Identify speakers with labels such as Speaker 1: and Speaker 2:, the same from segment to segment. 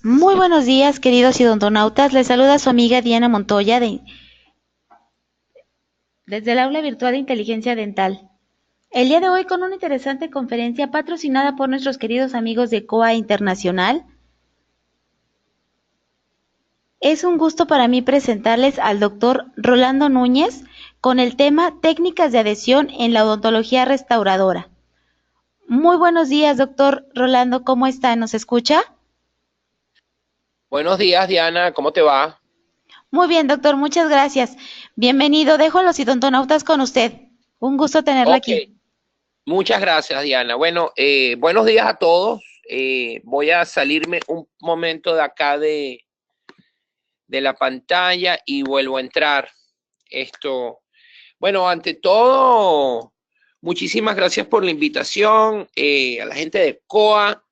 Speaker 1: Muy buenos días, queridos idontonautas. Les saluda su amiga Diana Montoya desde el aula virtual de inteligencia dental. El día de hoy con una interesante conferencia patrocinada por nuestros queridos amigos de COA Internacional. Es un gusto para mí presentarles al doctor Rolando Núñez con el tema Técnicas de adhesión en la odontología restauradora. Muy buenos días, doctor Rolando. ¿Cómo está? ¿Nos escucha?
Speaker 2: Buenos días, Diana, ¿cómo te va?
Speaker 1: Muy bien, doctor. Muchas gracias. Bienvenido. Dejo a los idontonautas con usted. Un gusto tenerla
Speaker 2: Ok,
Speaker 1: aquí.
Speaker 2: muchas gracias, Diana. Bueno, buenos días a todos. Voy a salirme un momento de acá de la pantalla y vuelvo a entrar. Esto, bueno, ante todo, muchísimas gracias por la invitación, a la gente de COA,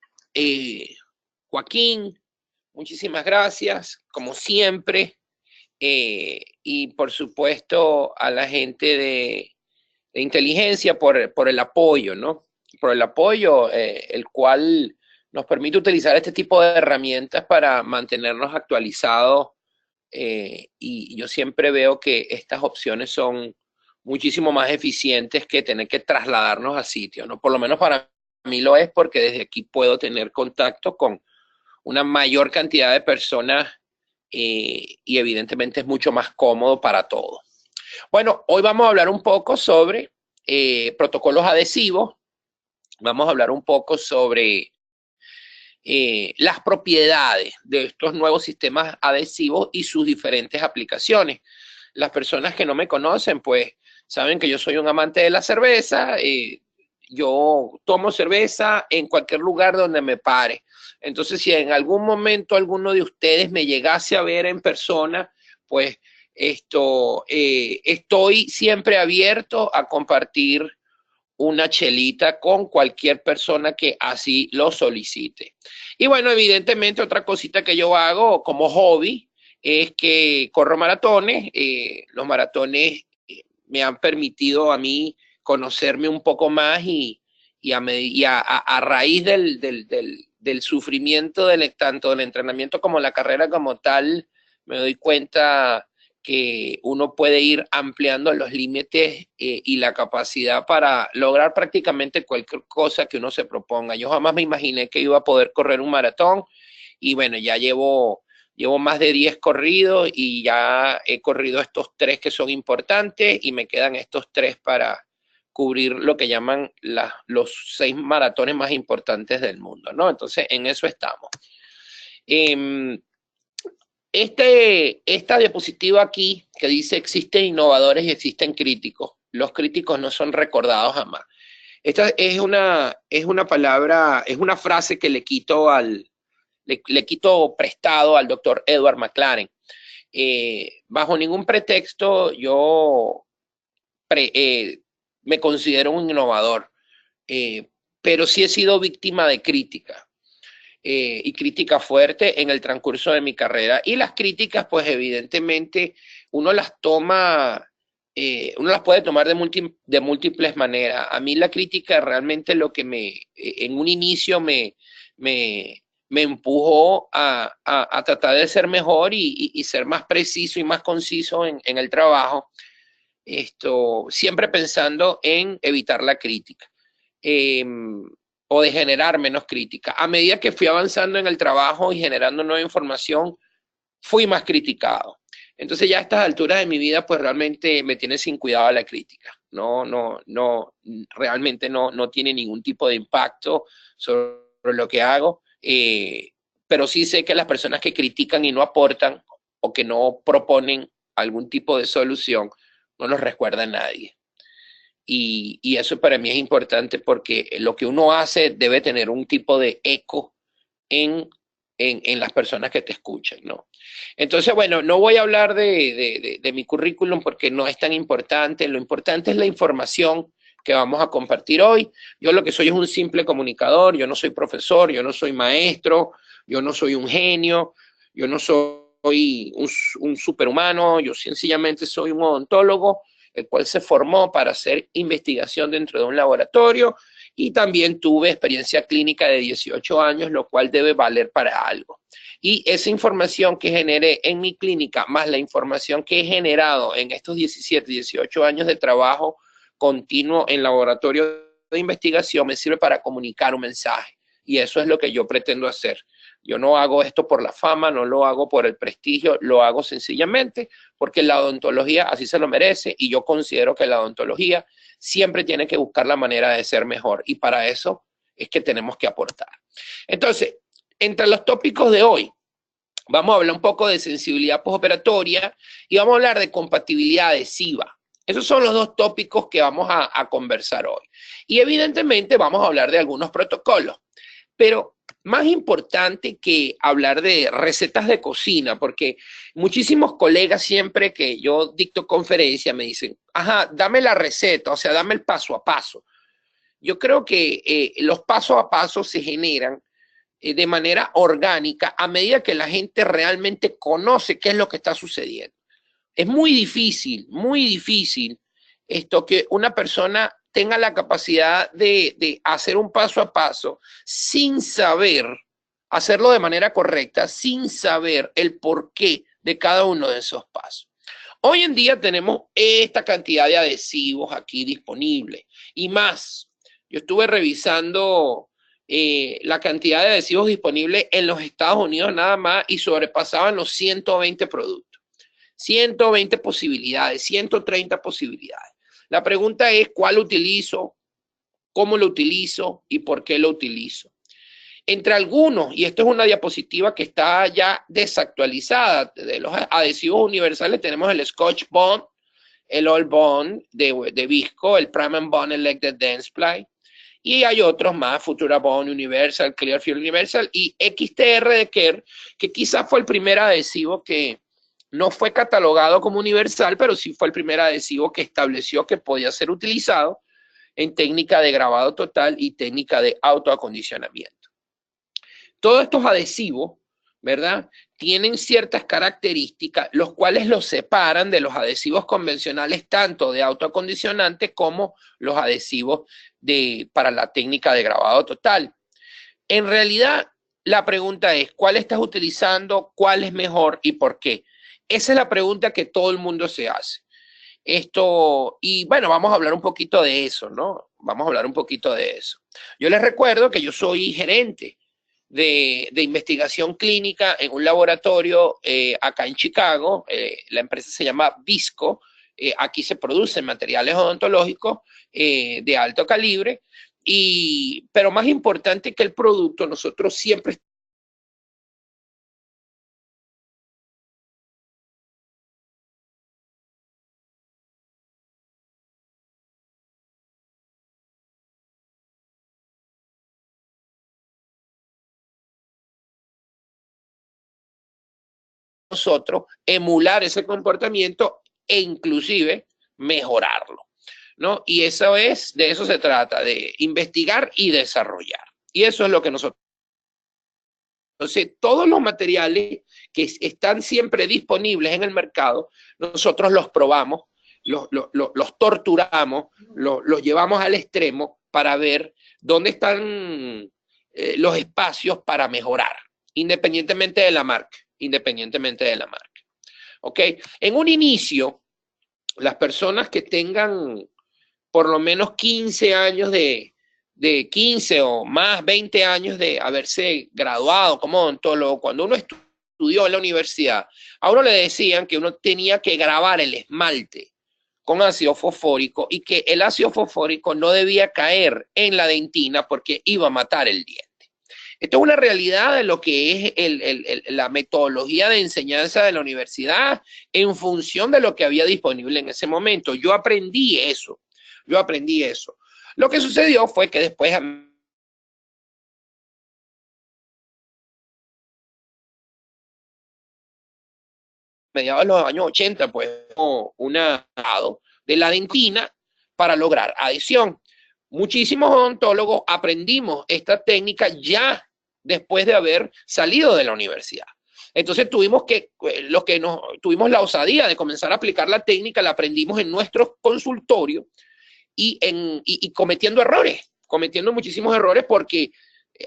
Speaker 2: Joaquín, muchísimas gracias, como siempre, y por supuesto a la gente de inteligencia por el apoyo, ¿no? Por el apoyo, el cual nos permite utilizar este tipo de herramientas para mantenernos actualizados. Y yo siempre veo que estas opciones son muchísimo más eficientes que tener que trasladarnos a sitios, ¿no? Por lo menos para mí lo es porque desde aquí puedo tener contacto con una mayor cantidad de personas y evidentemente es mucho más cómodo para todos. Bueno, hoy vamos a hablar un poco sobre protocolos adhesivos, vamos a hablar un poco sobre las propiedades de estos nuevos sistemas adhesivos y sus diferentes aplicaciones. Las personas que no me conocen, pues saben que yo soy un amante de la cerveza, yo tomo cerveza en cualquier lugar donde me pare. Entonces, si en algún momento alguno de ustedes me llegase a ver en persona, pues estoy siempre abierto a compartir una chelita con cualquier persona que así lo solicite. Y bueno, evidentemente otra cosita que yo hago como hobby es que corro maratones. Los maratones me han permitido a mí conocerme un poco más y a raíz del sufrimiento tanto del entrenamiento como la carrera como tal, me doy cuenta que uno puede ir ampliando los límites y la capacidad para lograr prácticamente cualquier cosa que uno se proponga. Yo jamás me imaginé que iba a poder correr un maratón y bueno, ya llevo más de 10 corridos y ya he corrido estos 3 que son importantes y me quedan estos 3 para cubrir lo que llaman los 6 maratones más importantes del mundo, ¿no? Entonces, en eso estamos. Eh, esta diapositiva aquí que dice existen innovadores y existen críticos. Los críticos no son recordados jamás. Esta es una palabra, es una frase que le quito prestado al doctor Edward McLaren. Bajo ningún pretexto yo pre, me considero un innovador, eh, pero sí he sido víctima de crítica y crítica fuerte en el transcurso de mi carrera. Y las críticas, pues evidentemente, uno las toma, uno las puede tomar de múltiples maneras. A mí la crítica realmente lo que en un inicio me empujó a tratar de ser mejor y ser más preciso y más conciso en el trabajo, siempre pensando en evitar la crítica. Eh, o de generar menos crítica. A medida que fui avanzando en el trabajo y generando nueva información, fui más criticado. Entonces ya a estas alturas de mi vida, pues realmente me tiene sin cuidado la crítica. Realmente no tiene ningún tipo de impacto sobre lo que hago, pero sí sé que las personas que critican y no aportan o que no proponen algún tipo de solución, no los recuerda a nadie. Y eso para mí es importante porque lo que uno hace debe tener un tipo de eco en, en las personas que te escuchan, ¿no? Entonces, bueno, no voy a hablar de mi currículum porque no es tan importante. Lo importante es la información que vamos a compartir hoy. Yo lo que soy es un simple comunicador, yo no soy profesor, yo no soy maestro, yo no soy un genio, yo no soy un superhumano, yo sencillamente soy un odontólogo el cual se formó para hacer investigación dentro de un laboratorio y también tuve experiencia clínica de 18 años, lo cual debe valer para algo. Y esa información que generé en mi clínica, más la información que he generado en estos 17, 18 años de trabajo continuo en laboratorio de investigación, me sirve para comunicar un mensaje. Y eso es lo que yo pretendo hacer. Yo no hago esto por la fama, no lo hago por el prestigio, lo hago sencillamente porque la odontología así se lo merece y yo considero que la odontología siempre tiene que buscar la manera de ser mejor y para eso es que tenemos que aportar. Entonces, entre los tópicos de hoy, vamos a hablar un poco de sensibilidad postoperatoria y vamos a hablar de compatibilidad adhesiva. Esos son los dos tópicos que vamos a conversar hoy. Y evidentemente vamos a hablar de algunos protocolos, pero más importante que hablar de recetas de cocina, porque muchísimos colegas siempre que yo dicto conferencia me dicen, ajá, dame la receta, o sea, dame el paso a paso. Yo creo que los pasos a paso se generan de manera orgánica a medida que la gente realmente conoce qué es lo que está sucediendo. Es muy difícil esto que una persona tenga la capacidad de hacer un paso a paso sin saber hacerlo de manera correcta, sin saber el porqué de cada uno de esos pasos. Hoy en día tenemos esta cantidad de adhesivos aquí disponibles y más. Yo estuve revisando la cantidad de adhesivos disponibles en los Estados Unidos nada más y sobrepasaban los 120 productos. 120 posibilidades, 130 posibilidades. La pregunta es cuál utilizo, cómo lo utilizo y por qué lo utilizo. Entre algunos, y esto es una diapositiva que está ya desactualizada, de los adhesivos universales tenemos el Scotch Bond, el All Bond de Visco, el Prime and Bond Elected Dentsply, y hay otros más, Futura Bond Universal, Clearfield Universal y XTR de Kerr, que quizás fue el primer adhesivo que no fue catalogado como universal, pero sí fue el primer adhesivo que estableció que podía ser utilizado en técnica de grabado total y técnica de autoacondicionamiento. Todos estos adhesivos, ¿verdad? Tienen ciertas características, los cuales los separan de los adhesivos convencionales, tanto de autoacondicionante como los adhesivos para la técnica de grabado total. En realidad, la pregunta es, ¿cuál estás utilizando? ¿Cuál es mejor y por qué? Esa es la pregunta que todo el mundo se hace. Y bueno, vamos a hablar un poquito de eso, ¿no? Vamos a hablar un poquito de eso. Yo les recuerdo que yo soy gerente de investigación clínica en un laboratorio acá en Chicago. La empresa se llama Visco. Aquí se producen materiales odontológicos de alto calibre. Pero más importante que el producto, nosotros siempre nosotros emular ese comportamiento e inclusive mejorarlo, ¿no? Y de eso se trata, de investigar y desarrollar. Y eso es lo que nosotros. Entonces, todos los materiales que están siempre disponibles en el mercado, nosotros los probamos, los torturamos, los llevamos al extremo para ver dónde están los espacios para mejorar, independientemente de la marca. ¿Ok? En un inicio, las personas que tengan por lo menos 15 años de 15 o más, 20 años de haberse graduado como odontólogo, cuando uno estudió en la universidad, a uno le decían que uno tenía que grabar el esmalte con ácido fosfórico y que el ácido fosfórico no debía caer en la dentina porque iba a matar el diente. Esto es una realidad de lo que es la metodología de enseñanza de la universidad en función de lo que había disponible en ese momento. Yo aprendí eso. Lo que sucedió fue que después, a mediados de los años 80, pues un adaptado de la dentina para lograr adhesión. Muchísimos odontólogos aprendimos esta técnica ya después de haber salido de la universidad. Entonces tuvimos la osadía de comenzar a aplicar la técnica, la aprendimos en nuestros consultorios y cometiendo errores, cometiendo muchísimos errores porque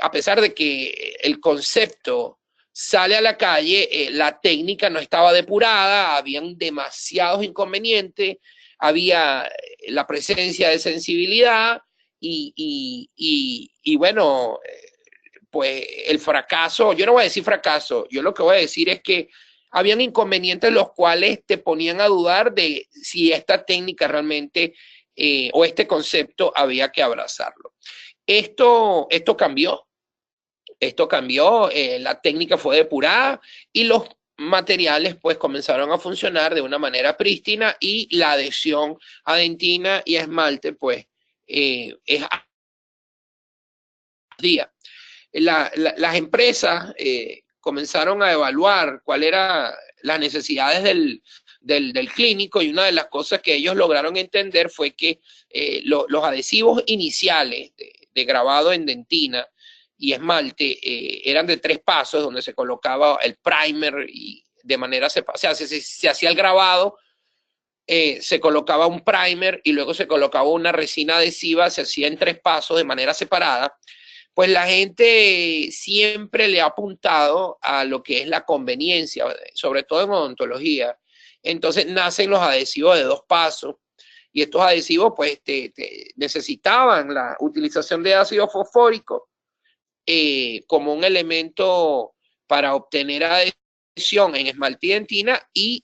Speaker 2: a pesar de que el concepto sale a la calle, la técnica no estaba depurada, habían demasiados inconvenientes, había la presencia de sensibilidad y bueno, pues el fracaso, yo no voy a decir fracaso, yo lo que voy a decir es que habían inconvenientes los cuales te ponían a dudar de si esta técnica realmente o este concepto había que abrazarlo. Esto cambió, la técnica fue depurada y los materiales pues comenzaron a funcionar de una manera prístina y la adhesión a dentina y a esmalte pues es día. Las empresas comenzaron a evaluar cuáles eran las necesidades del clínico y una de las cosas que ellos lograron entender fue que los adhesivos iniciales de grabado en dentina y esmalte eran de 3 pasos donde se colocaba el primer y de manera separada, o sea, se hacía el grabado, se colocaba un primer y luego se colocaba una resina adhesiva, se hacía en 3 pasos de manera separada. Pues la gente siempre le ha apuntado a lo que es la conveniencia, sobre todo en odontología. Entonces nacen los adhesivos de 2 pasos y estos adhesivos pues necesitaban la utilización de ácido fosfórico como un elemento para obtener adhesión en esmalte y dentina y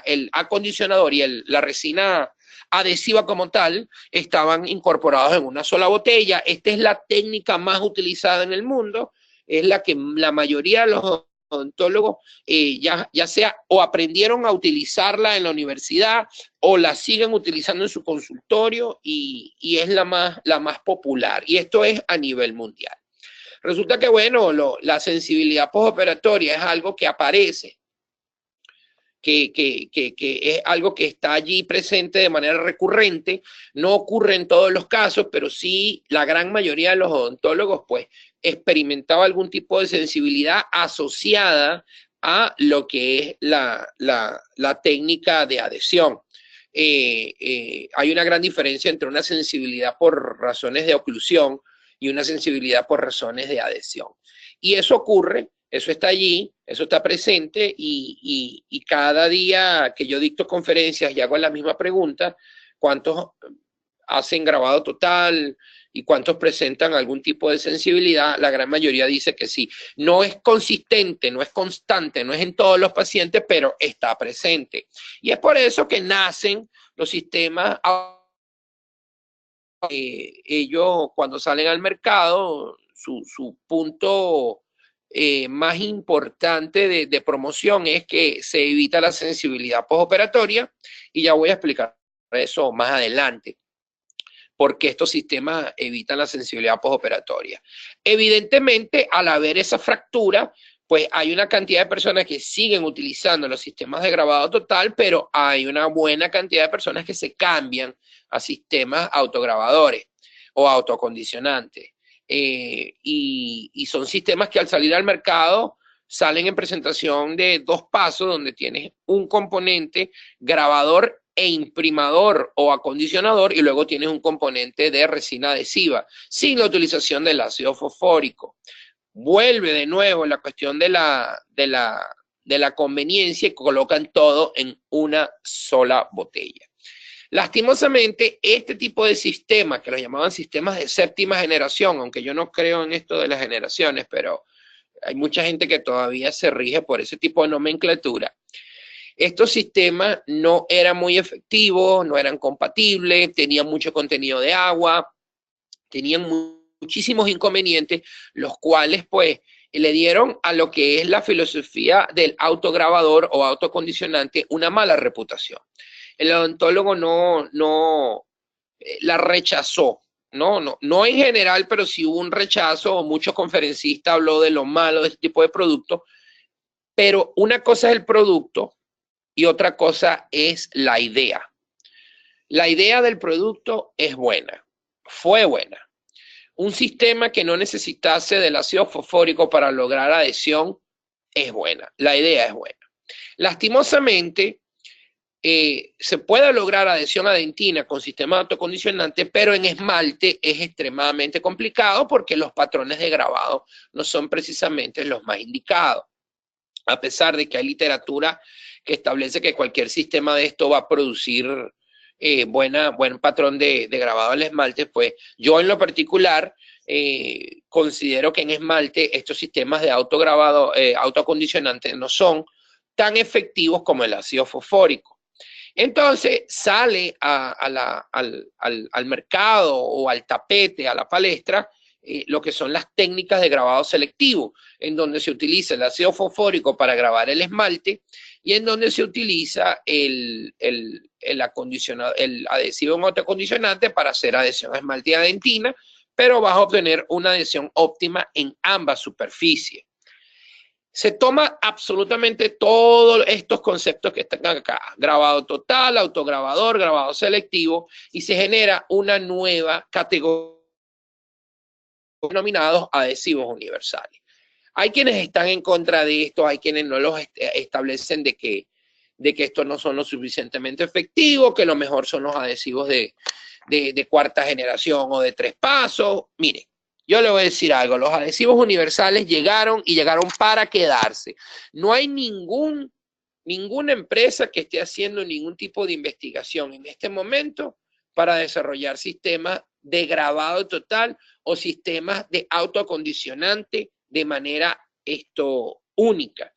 Speaker 2: el acondicionador y la resina adhesiva como tal estaban incorporados en una sola botella. Esta es la técnica más utilizada en el mundo, es la que la mayoría de los odontólogos ya sea o aprendieron a utilizarla en la universidad o la siguen utilizando en su consultorio y es la más popular. Y esto es a nivel mundial. Resulta que, bueno, la sensibilidad postoperatoria es algo que aparece, que es algo que está allí presente de manera recurrente, no ocurre en todos los casos, pero sí la gran mayoría de los odontólogos pues experimentaba algún tipo de sensibilidad asociada a lo que es la técnica de adhesión. Hay una gran diferencia entre una sensibilidad por razones de oclusión y una sensibilidad por razones de adhesión. Y eso ocurre, eso está allí, eso está presente y cada día que yo dicto conferencias y hago la misma pregunta, ¿cuántos hacen grabado total y cuántos presentan algún tipo de sensibilidad? La gran mayoría dice que sí. No es consistente, no es constante, no es en todos los pacientes, pero está presente. Y es por eso que nacen los sistemas ellos cuando salen al mercado, su punto más importante de promoción es que se evita la sensibilidad postoperatoria y ya voy a explicar eso más adelante, porque estos sistemas evitan la sensibilidad postoperatoria. Evidentemente, al haber esa fractura, pues hay una cantidad de personas que siguen utilizando los sistemas de grabado total, pero hay una buena cantidad de personas que se cambian a sistemas autograbadores o autocondicionantes. Y son sistemas que al salir al mercado salen en presentación de 2 pasos, donde tienes un componente grabador e imprimador o acondicionador y luego tienes un componente de resina adhesiva, sin la utilización del ácido fosfórico. Vuelve de nuevo la cuestión de la conveniencia y colocan todo en una sola botella. Lastimosamente, este tipo de sistemas, que los llamaban sistemas de 7ª generación, aunque yo no creo en esto de las generaciones, pero hay mucha gente que todavía se rige por ese tipo de nomenclatura. Estos sistemas no eran muy efectivos, no eran compatibles, tenían mucho contenido de agua, tenían muchísimos inconvenientes, los cuales pues le dieron a lo que es la filosofía del autograbador o autocondicionante una mala reputación. El odontólogo no la rechazó, no en general, pero sí hubo un rechazo, muchos conferencistas habló de lo malo de este tipo de productos, pero una cosa es el producto y otra cosa es la idea. La idea del producto es buena, fue buena. Un sistema que no necesitase del ácido fosfórico para lograr adhesión es buena, la idea es buena. Lastimosamente, se puede lograr adhesión a dentina con sistema autocondicionante, pero en esmalte es extremadamente complicado porque los patrones de grabado no son precisamente los más indicados. A pesar de que hay literatura que establece que cualquier sistema de esto va a producir buen patrón de grabado al esmalte, pues yo en lo particular considero que en esmalte estos sistemas de autograbado, autoacondicionante no son tan efectivos como el ácido fosfórico. Entonces sale al mercado o al tapete, a la palestra, lo que son las técnicas de grabado selectivo, en donde se utiliza el ácido fosfórico para grabar el esmalte y en donde se utiliza el adhesivo en autoacondicionante para hacer adhesión a esmalte y a dentina, pero vas a obtener una adhesión óptima en ambas superficies. Se toma absolutamente todos estos conceptos que están acá, grabado total, autograbador, grabado selectivo, y se genera una nueva categoría denominados adhesivos universales. Hay quienes están en contra de esto, hay quienes no los establecen de que estos no son lo suficientemente efectivos, que lo mejor son los adhesivos de cuarta generación o de 3 pasos. Miren, yo le voy a decir algo, los adhesivos universales llegaron y llegaron para quedarse. No hay ninguna empresa que esté haciendo ningún tipo de investigación en este momento para desarrollar sistemas de grabado total o sistemas de autoacondicionante de manera única.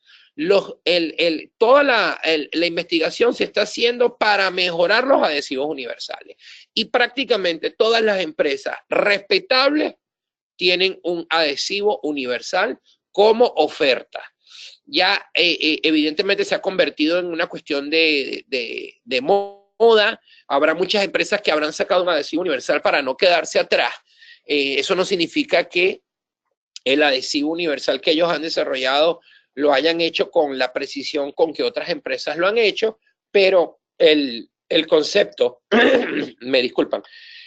Speaker 2: Toda la investigación se está haciendo para mejorar los adhesivos universales y prácticamente todas las empresas respetables tienen un adhesivo universal como oferta. Ya evidentemente se ha convertido en una cuestión de moda. Habrá muchas empresas que habrán sacado un adhesivo universal para no quedarse atrás. Eso no significa que el adhesivo universal que ellos han desarrollado lo hayan hecho con la precisión con que otras empresas lo han hecho, pero el concepto, me disculpan,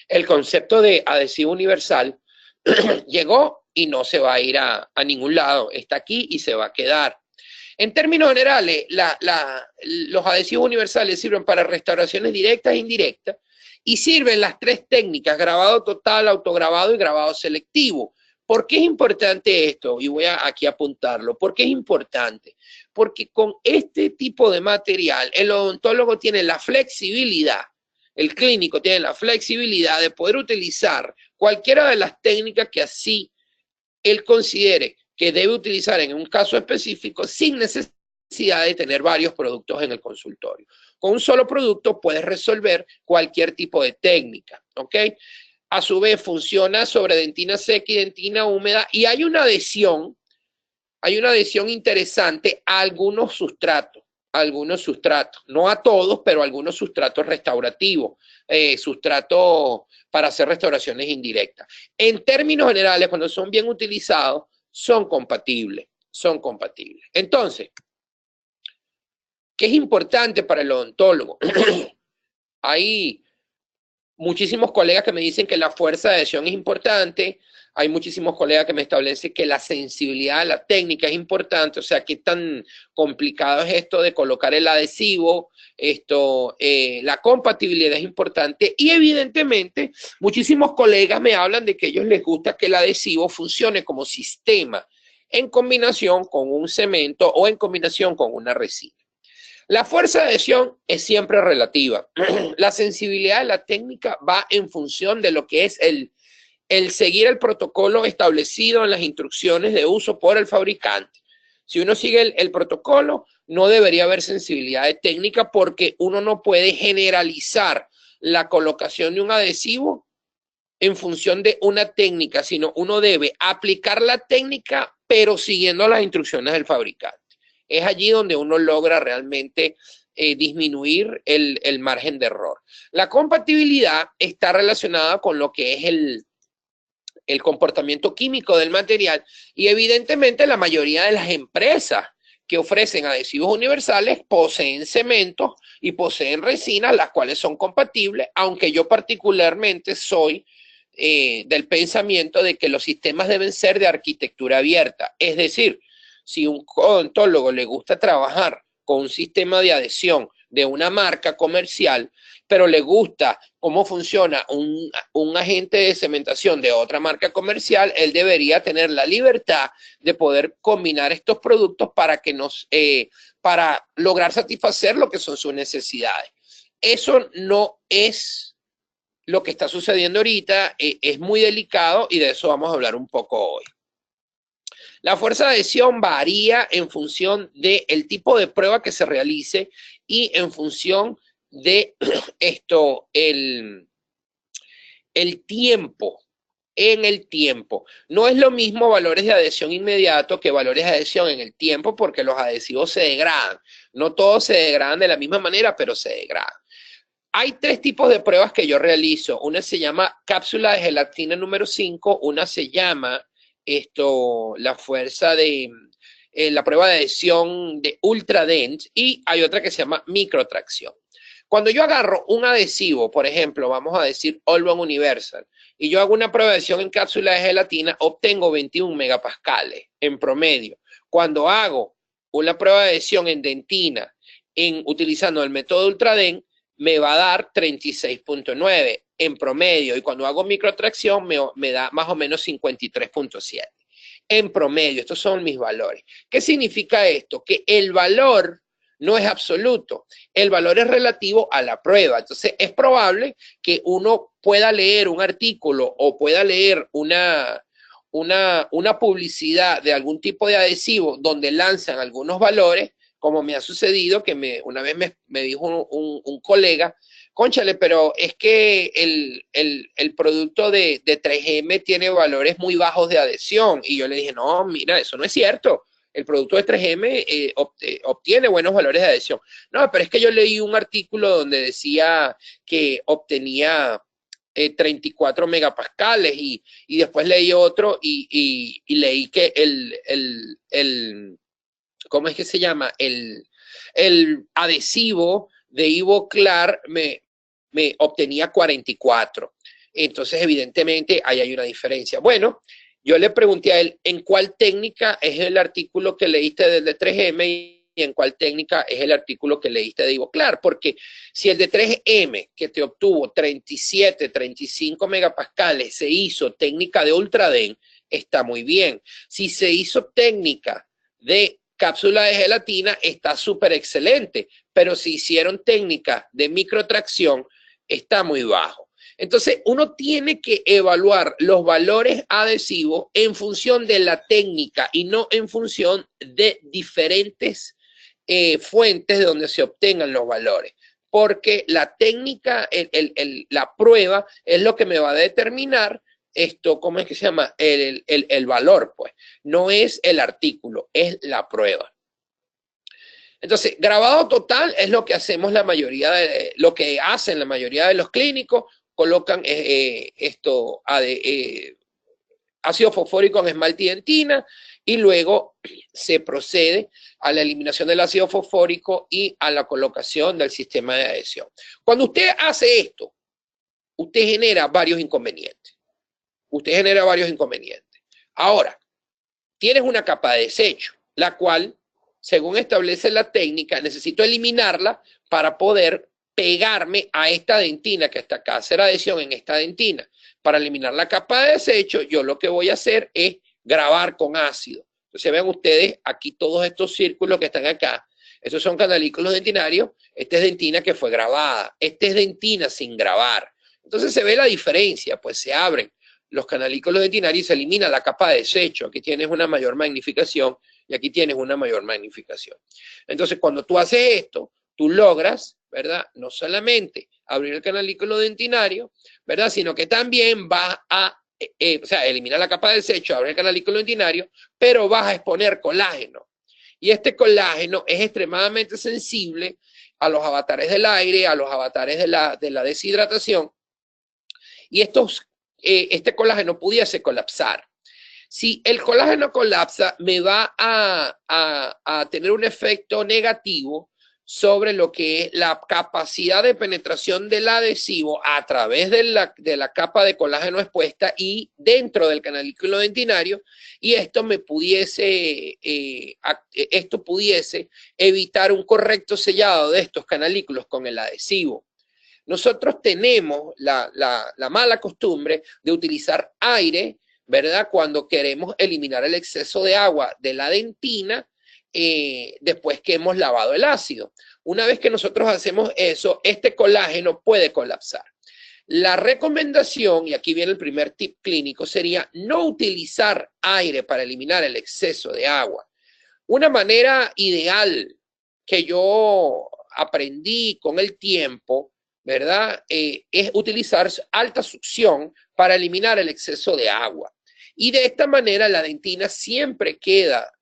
Speaker 2: el concepto de adhesivo universal llegó y no se va a ir a ningún lado, está aquí y se va a quedar. En términos generales, los adhesivos universales sirven para restauraciones directas e indirectas y sirven las 3 técnicas, grabado total, autograbado y grabado selectivo. ¿Por qué es importante esto? Y voy aquí a apuntarlo. ¿Por qué es importante? Porque con este tipo de material, el odontólogo tiene la flexibilidad, el clínico tiene la flexibilidad de poder utilizar cualquiera de las técnicas que así él considere que debe utilizar en un caso específico sin necesidad de tener varios productos en el consultorio. Con un solo producto puedes resolver cualquier tipo de técnica, ¿ok? A su vez funciona sobre dentina seca y dentina húmeda y hay una adhesión interesante a algunos sustratos, no a todos, pero a algunos sustratos restaurativos, sustratos para hacer restauraciones indirectas. En términos generales, cuando son bien utilizados, son compatibles. Entonces, ¿qué es importante para el odontólogo? Hay muchísimos colegas que me dicen que la fuerza de adhesión es importante, hay muchísimos colegas que me establecen que la sensibilidad de la técnica es importante, o sea, qué tan complicado es esto de colocar el adhesivo, la compatibilidad es importante y evidentemente muchísimos colegas me hablan de que a ellos les gusta que el adhesivo funcione como sistema en combinación con un cemento o en combinación con una resina. La fuerza de adhesión es siempre relativa. La sensibilidad de la técnica va en función de lo que es el seguir el protocolo establecido en las instrucciones de uso por el fabricante. Si uno sigue el protocolo, no debería haber sensibilidad de técnica porque uno no puede generalizar la colocación de un adhesivo en función de una técnica, sino uno debe aplicar la técnica, pero siguiendo las instrucciones del fabricante. Es allí donde uno logra realmente disminuir el margen de error. La compatibilidad está relacionada con lo que es el comportamiento químico del material y evidentemente la mayoría de las empresas que ofrecen adhesivos universales poseen cementos y poseen resinas, las cuales son compatibles, aunque yo particularmente soy del pensamiento de que los sistemas deben ser de arquitectura abierta. Es decir, si un odontólogo le gusta trabajar con un sistema de adhesión de una marca comercial, pero le gusta cómo funciona un agente de cementación de otra marca comercial, él debería tener la libertad de poder combinar estos productos para lograr satisfacer lo que son sus necesidades. Eso no es lo que está sucediendo ahorita, es muy delicado y de eso vamos a hablar un poco hoy. La fuerza de adhesión varía en función del tipo de prueba que se realice y en función de el tiempo. En el tiempo. No es lo mismo valores de adhesión inmediato que valores de adhesión en el tiempo, porque los adhesivos se degradan. No todos se degradan de la misma manera, pero se degradan. Hay tres tipos de pruebas que yo realizo. Una se llama cápsula de gelatina número 5, una se llama la fuerza de la prueba de adhesión de Ultradent y hay otra que se llama microtracción. Cuando yo agarro un adhesivo, por ejemplo, vamos a decir Olbon Universal, y yo hago una prueba de adhesión en cápsula de gelatina, obtengo 21 megapascales en promedio. Cuando hago una prueba de adhesión en dentina utilizando el método Ultradent, me va a dar 36.9 en promedio. Y cuando hago microtracción, me da más o menos 53.7 en promedio. Estos son mis valores. ¿Qué significa esto? Que el valor no es absoluto. El valor es relativo a la prueba. Entonces, es probable que uno pueda leer un artículo o pueda leer una publicidad de algún tipo de adhesivo donde lanzan algunos valores, como me ha sucedido, que una vez me dijo un colega, cónchale, pero es que el producto de 3M tiene valores muy bajos de adhesión. Y yo le dije, no, mira, eso no es cierto. El producto de 3M obtiene buenos valores de adhesión. No, pero es que yo leí un artículo donde decía que obtenía 34 megapascales y después leí otro y leí que ¿cómo es que se llama? El adhesivo de Ivoclar me obtenía 44. Entonces, evidentemente, ahí hay una diferencia. Bueno, yo le pregunté a él, ¿en cuál técnica es el artículo que leíste del de 3M y en cuál técnica es el artículo que leíste de Ivoclar? Porque si el de 3M, que te obtuvo 37, 35 megapascales, se hizo técnica de Ultradent, está muy bien. Si se hizo técnica de cápsula de gelatina, está súper excelente, pero si hicieron técnica de microtracción, está muy bajo. Entonces, uno tiene que evaluar los valores adhesivos en función de la técnica y no en función de diferentes fuentes de donde se obtengan los valores. Porque la técnica, la prueba es lo que me va a determinar ¿cómo es que se llama? El valor, pues. No es el artículo, es la prueba. Entonces, grabado total es lo que hacemos lo que hacen la mayoría de los clínicos, colocan ácido fosfórico en esmalte y dentina y luego se procede a la eliminación del ácido fosfórico y a la colocación del sistema de adhesión. Cuando usted hace esto, usted genera varios inconvenientes. Ahora, tienes una capa de desecho, la cual, según establece la técnica, necesito eliminarla para poder pegarme a esta dentina que está acá, hacer adhesión en esta dentina. Para eliminar la capa de desecho, yo lo que voy a hacer es grabar con ácido. Entonces vean ustedes aquí todos estos círculos que están acá. Estos son canalículos dentinarios. Esta es dentina que fue grabada. Esta es dentina sin grabar. Entonces se ve la diferencia, pues se abren los canalículos dentinarios y se elimina la capa de desecho. Aquí tienes una mayor magnificación y aquí tienes una mayor magnificación. Entonces, cuando tú haces esto, tú logras, ¿verdad? No solamente abrir el canalículo dentinario, ¿verdad? Sino que también vas a, elimina la capa de desecho, abre el canalículo dentinario, pero vas a exponer colágeno. Y este colágeno es extremadamente sensible a los avatares del aire, a los avatares de la deshidratación. Y este colágeno pudiese colapsar. Si el colágeno colapsa, me va a tener un efecto negativo sobre lo que es la capacidad de penetración del adhesivo a través de la capa de colágeno expuesta y dentro del canalículo dentinario, y esto esto pudiese evitar un correcto sellado de estos canalículos con el adhesivo. Nosotros tenemos la mala costumbre de utilizar aire, ¿verdad? Cuando queremos eliminar el exceso de agua de la dentina, después que hemos lavado el ácido. Una vez que nosotros hacemos eso, este colágeno puede colapsar. La recomendación, y aquí viene el primer tip clínico, sería no utilizar aire para eliminar el exceso de agua. Una manera ideal que yo aprendí con el tiempo, ¿verdad? Es utilizar alta succión para eliminar el exceso de agua. Y de esta manera la dentina siempre queda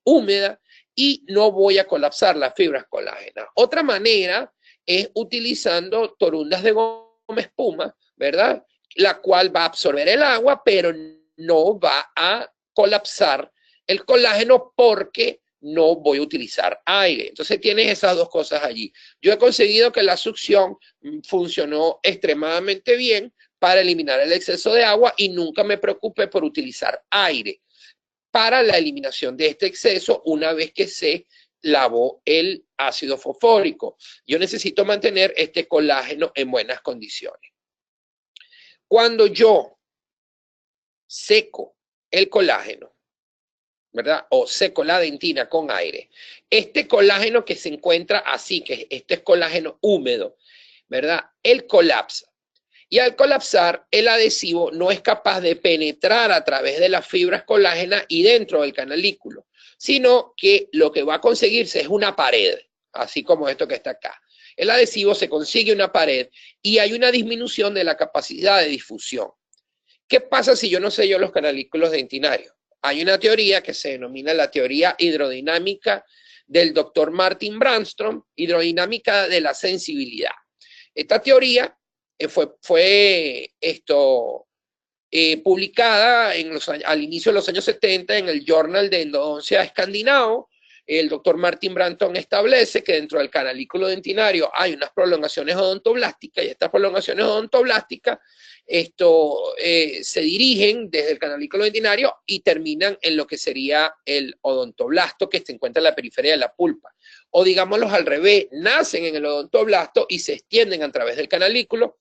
Speaker 2: húmeda y no voy a colapsar las fibras colágenas. Otra manera es utilizando torundas de goma espuma, ¿verdad? La cual va a absorber el agua, pero no va a colapsar el colágeno porque no voy a utilizar aire. Entonces tienes esas dos cosas allí. Yo he conseguido que la succión funcionó extremadamente bien para eliminar el exceso de agua y nunca me preocupé por utilizar aire para la eliminación de este exceso una vez que se lavó el ácido fosfórico. Yo necesito mantener este colágeno en buenas condiciones. Cuando yo seco el colágeno, ¿verdad? O seco la dentina con aire, este colágeno que se encuentra así, que este es colágeno húmedo, ¿verdad? Él colapsa. Y al colapsar, el adhesivo no es capaz de penetrar a través de las fibras colágenas y dentro del canalículo, sino que lo que va a conseguirse es una pared, así como esto que está acá. El adhesivo se consigue una pared y hay una disminución de la capacidad de difusión. ¿Qué pasa si yo no sello los canalículos dentinarios? Hay una teoría que se denomina la teoría hidrodinámica del doctor Martin Brandstrom, hidrodinámica de la sensibilidad. Esta teoría fue publicada al inicio de los años 70 en el Journal de Endodoncia Escandinavo. El doctor Martin Brandstrom establece que dentro del canalículo dentinario hay unas prolongaciones odontoblásticas y estas prolongaciones odontoblásticas se dirigen desde el canalículo dentinario y terminan en lo que sería el odontoblasto que se encuentra en la periferia de la pulpa. O digámoslo al revés, nacen en el odontoblasto y se extienden a través del canalículo.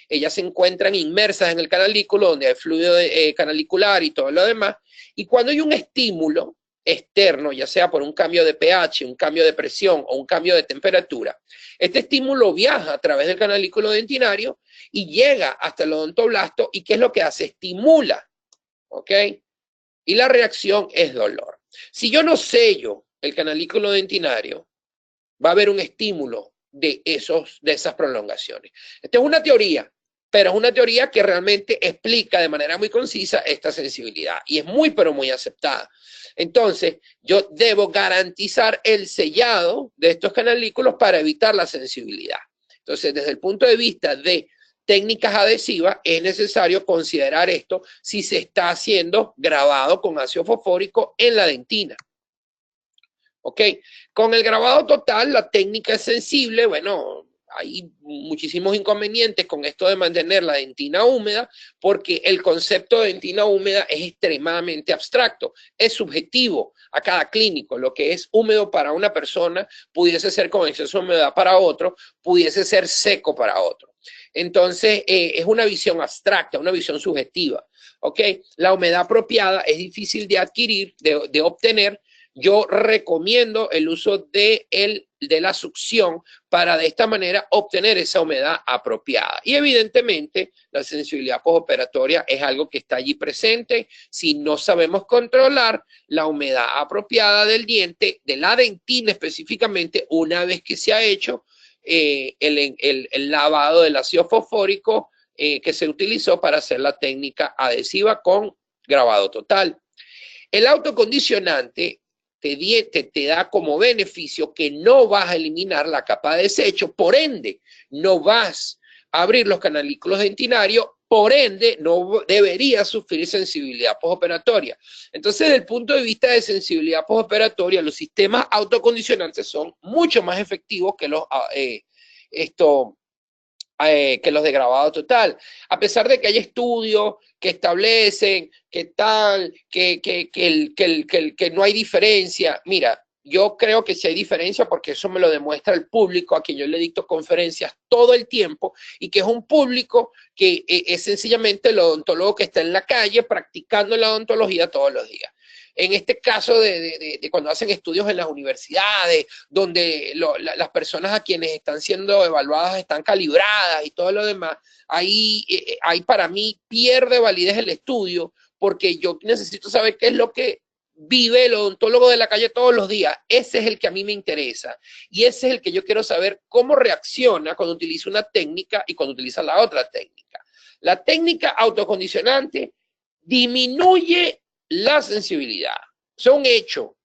Speaker 2: Ellas se encuentran inmersas en el canalículo donde hay fluido canalicular y todo lo demás. Y cuando hay un estímulo externo, ya sea por un cambio de pH, un cambio de presión o un cambio de temperatura, este estímulo viaja a través del canalículo dentinario y llega hasta el odontoblasto. ¿Y qué es lo que hace? Estimula, ¿ok? Y la reacción es dolor. Si yo no sello el canalículo dentinario, va a haber un estímulo de esas prolongaciones. Esta es una teoría, pero es una teoría que realmente explica de manera muy concisa esta sensibilidad y es muy, pero muy aceptada. Entonces, yo debo garantizar el sellado de estos canalículos para evitar la sensibilidad. Entonces, desde el punto de vista de técnicas adhesivas, es necesario considerar esto si se está haciendo grabado con ácido fosfórico en la dentina. ¿Ok? Con el grabado total, la técnica es sensible. Bueno, hay muchísimos inconvenientes con esto de mantener la dentina húmeda, porque el concepto de dentina húmeda es extremadamente abstracto, es subjetivo a cada clínico. Lo que es húmedo para una persona pudiese ser con exceso de humedad para otro, pudiese ser seco para otro. Entonces, es una visión abstracta, una visión subjetiva. ¿Ok? La humedad apropiada es difícil de adquirir, de obtener. Yo recomiendo el uso de la succión para de esta manera obtener esa humedad apropiada. Y evidentemente la sensibilidad postoperatoria es algo que está allí presente. Si no sabemos controlar la humedad apropiada del diente, de la dentina específicamente, una vez que se ha hecho el lavado del ácido fosfórico que se utilizó para hacer la técnica adhesiva con grabado total. El autocondicionante te da como beneficio que no vas a eliminar la capa de desecho, por ende, no vas a abrir los canalículos dentinarios por ende no debería sufrir sensibilidad postoperatoria. Entonces, desde el punto de vista de sensibilidad postoperatoria, los sistemas autocondicionantes son mucho más efectivos que que los de grabado total. A pesar de que hay estudios que establecen que no hay diferencia. Mira, yo creo que sí hay diferencia porque eso me lo demuestra el público a quien yo le dicto conferencias todo el tiempo y que es un público que es sencillamente el odontólogo que está en la calle practicando la odontología todos los días. En este caso de cuando hacen estudios en las universidades, donde las personas a quienes están siendo evaluadas están calibradas y todo lo demás, ahí para mí pierde validez el estudio porque yo necesito saber qué es lo que vive el odontólogo de la calle todos los días. Ese es el que a mí me interesa y ese es el que yo quiero saber cómo reacciona cuando utiliza una técnica y cuando utiliza la otra técnica. La técnica autocondicionante disminuye la sensibilidad. Eso es un hecho.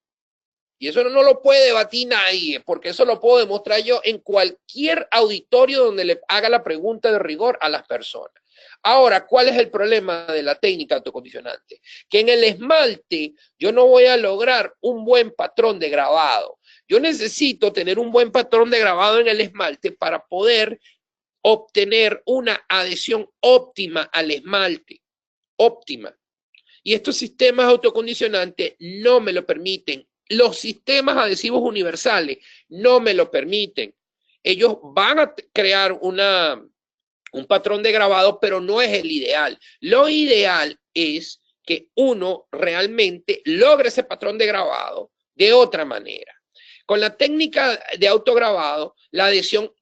Speaker 2: Y eso no lo puede debatir nadie, porque eso lo puedo demostrar yo en cualquier auditorio donde le haga la pregunta de rigor a las personas. Ahora, ¿cuál es el problema de la técnica autocondicionante? Que en el esmalte yo no voy a lograr un buen patrón de grabado. Yo necesito tener un buen patrón de grabado en el esmalte para poder obtener una adhesión óptima al esmalte. Óptima. Y estos sistemas autocondicionantes no me lo permiten. Los sistemas adhesivos universales no me lo permiten. Ellos van a crear un patrón de grabado, pero no es el ideal. Lo ideal es que uno realmente logre ese patrón de grabado de otra manera. Con la técnica de autograbado, la adhesión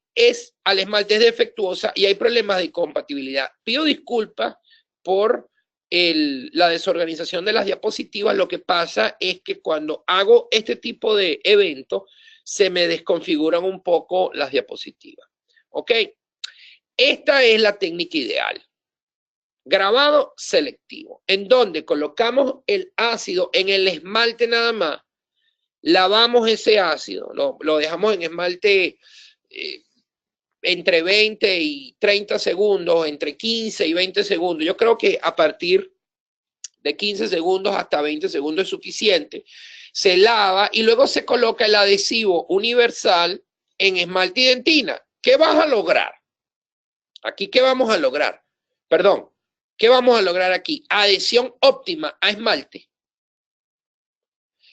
Speaker 2: al esmalte es defectuosa y hay problemas de incompatibilidad. Pido disculpas por la desorganización de las diapositivas. Lo que pasa es que cuando hago este tipo de eventos, se me desconfiguran un poco las diapositivas. ¿Ok? Esta es la técnica ideal. Grabado selectivo, en donde colocamos el ácido en el esmalte nada más, lavamos ese ácido, lo dejamos en esmalte entre 20 y 30 segundos, entre 15 y 20 segundos. Yo creo que a partir de 15 segundos hasta 20 segundos es suficiente. Se lava y luego se coloca el adhesivo universal en esmalte y dentina. ¿Qué vas a lograr? Aquí, ¿qué vamos a lograr? Perdón, ¿qué vamos a lograr aquí? Adhesión óptima a esmalte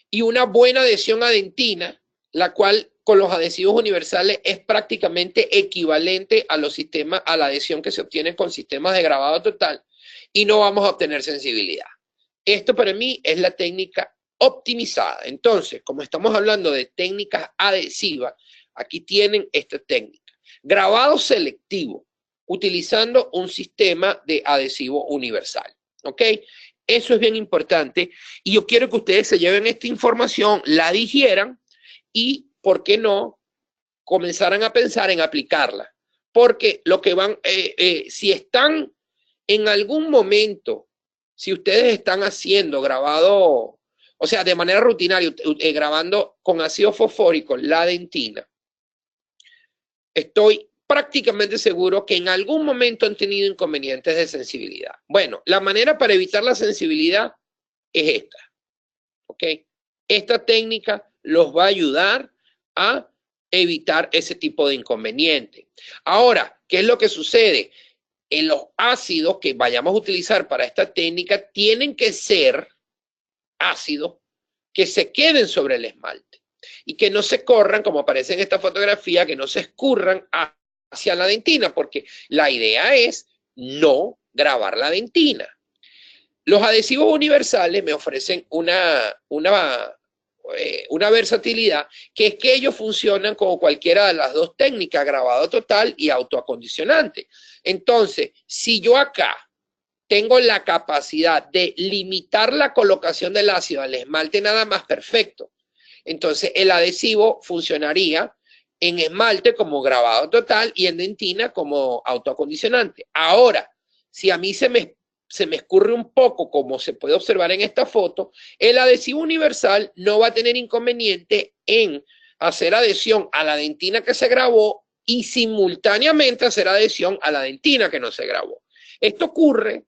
Speaker 2: y una buena adhesión a dentina, la cual con los adhesivos universales es prácticamente equivalente a a la adhesión que se obtiene con sistemas de grabado total y no vamos a obtener sensibilidad. Esto para mí es la técnica optimizada. Entonces, como estamos hablando de técnicas adhesivas, aquí tienen esta técnica. Grabado selectivo, utilizando un sistema de adhesivo universal. ¿Ok? Eso es bien importante y yo quiero que ustedes se lleven esta información, la digieran y, ¿por qué no?, comenzaran a pensar en aplicarla. Porque lo que si están en algún momento, si ustedes están haciendo grabado, o sea, de manera rutinaria, grabando con ácido fosfórico la dentina, estoy prácticamente seguro que en algún momento han tenido inconvenientes de sensibilidad. Bueno, la manera para evitar la sensibilidad es esta, ¿ok? Esta técnica los va a ayudar a evitar ese tipo de inconveniente. Ahora, ¿qué es lo que sucede? En los ácidos que vayamos a utilizar para esta técnica tienen que ser ácidos que se queden sobre el esmalte y que no se corran, como aparece en esta fotografía, que no se escurran hacia la dentina, porque la idea es no grabar la dentina. Los adhesivos universales me ofrecen una versatilidad, que es que ellos funcionan como cualquiera de las dos técnicas, grabado total y autoacondicionante. Entonces, si yo acá tengo la capacidad de limitar la colocación del ácido al esmalte nada más, perfecto. Entonces, el adhesivo funcionaría en esmalte como grabado total y en dentina como autoacondicionante. Ahora, si a mí se me escurre un poco, como se puede observar en esta foto, el adhesivo universal no va a tener inconveniente en hacer adhesión a la dentina que se grabó y simultáneamente hacer adhesión a la dentina que no se grabó. Esto ocurre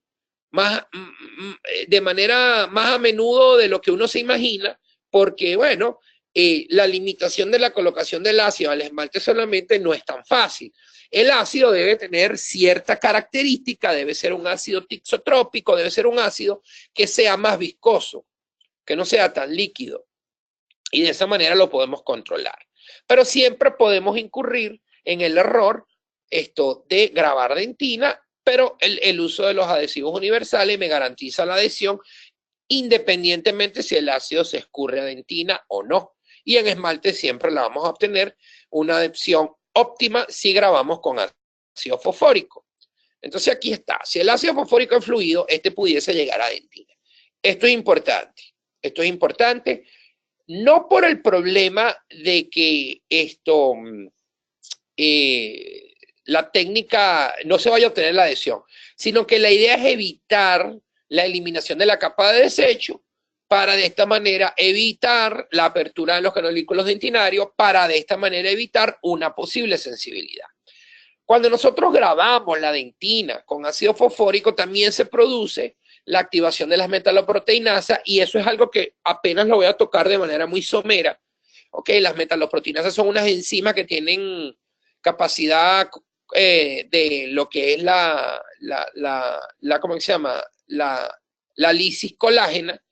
Speaker 2: de manera más a menudo de lo que uno se imagina, porque, bueno, la limitación de la colocación del ácido al esmalte solamente no es tan fácil. El ácido debe tener cierta característica, debe ser un ácido tixotrópico, debe ser un ácido que sea más viscoso, que no sea tan líquido. Y de esa manera lo podemos controlar. Pero siempre podemos incurrir en el error de grabar dentina, pero el uso de los adhesivos universales me garantiza la adhesión independientemente si el ácido se escurre a dentina o no. Y en esmalte siempre la vamos a obtener una adhesión óptima si grabamos con ácido fosfórico. Entonces aquí está. Si el ácido fosfórico es fluido, este pudiese llegar a dentina. Esto es importante. Esto es importante no por el problema de que la técnica no se vaya a obtener la adhesión, sino que la idea es evitar la eliminación de la capa de desecho para de esta manera evitar la apertura de los canalículos dentinarios, para de esta manera evitar una posible sensibilidad. Cuando nosotros grabamos la dentina con ácido fosfórico, también se produce la activación de las metaloproteinasas, y eso es algo que apenas lo voy a tocar de manera muy somera. Okay, las metaloproteinasas son unas enzimas que tienen capacidad de lo que es ¿cómo se llama? La lisis colágena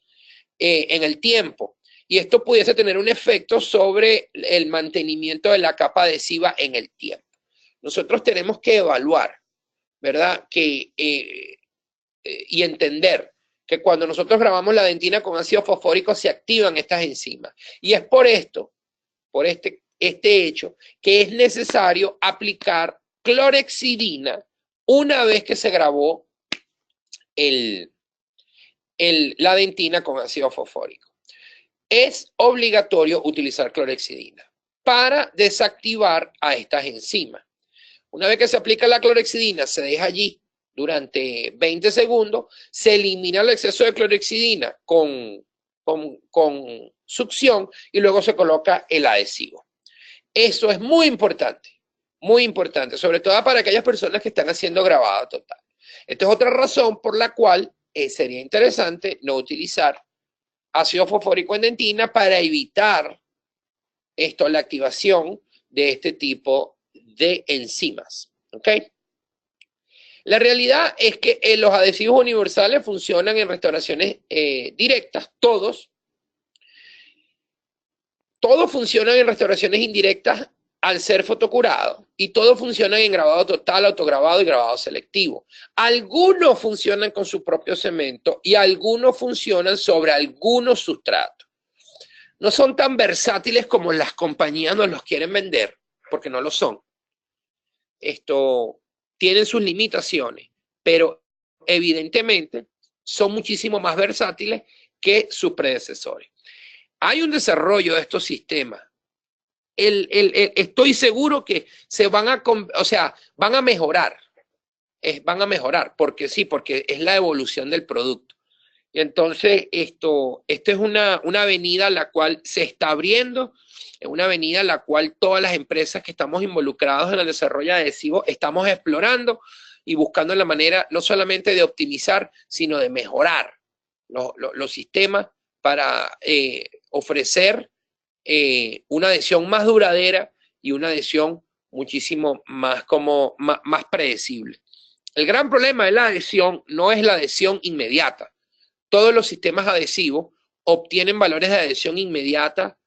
Speaker 2: en el tiempo. Y esto pudiese tener un efecto sobre el mantenimiento de la capa adhesiva en el tiempo. Nosotros tenemos que evaluar, ¿verdad? Y entender que cuando nosotros grabamos la dentina con ácido fosfórico se activan estas enzimas. Y es por esto, por este hecho, que es necesario aplicar clorhexidina una vez que se grabó la dentina con ácido fosfórico. Es obligatorio utilizar clorhexidina para desactivar a estas enzimas. Una vez que se aplica la clorhexidina, se deja allí durante 20 segundos, se elimina el exceso de clorhexidina con succión y luego se coloca el adhesivo. Eso es muy importante, sobre todo para aquellas personas que están haciendo grabado total. Esta es otra razón por la cual sería interesante no utilizar ácido fosfórico en dentina para evitar la activación de este tipo de enzimas. ¿Ok? La realidad es que los adhesivos universales funcionan en restauraciones directas, todos funcionan en restauraciones indirectas al ser fotocurado, y todos funcionan en grabado total, autograbado y grabado selectivo. Algunos funcionan con su propio cemento y algunos funcionan sobre algunos sustratos. No son tan versátiles como las compañías nos los quieren vender, porque no lo son. Tienen sus limitaciones, pero evidentemente son muchísimo más versátiles que sus predecesores. Hay un desarrollo de estos sistemas. Estoy seguro que van a mejorar. Van a mejorar, porque sí, porque es la evolución del producto. Y entonces esto es una avenida la cual se está abriendo, es una avenida en la cual todas las empresas que estamos involucrados en el desarrollo adhesivo estamos explorando y buscando la manera no solamente de optimizar, sino de mejorar los sistemas para ofrecer una adhesión más duradera y una adhesión muchísimo más predecible. El gran problema de la adhesión no es la adhesión inmediata. Todos los sistemas adhesivos obtienen valores de adhesión inmediata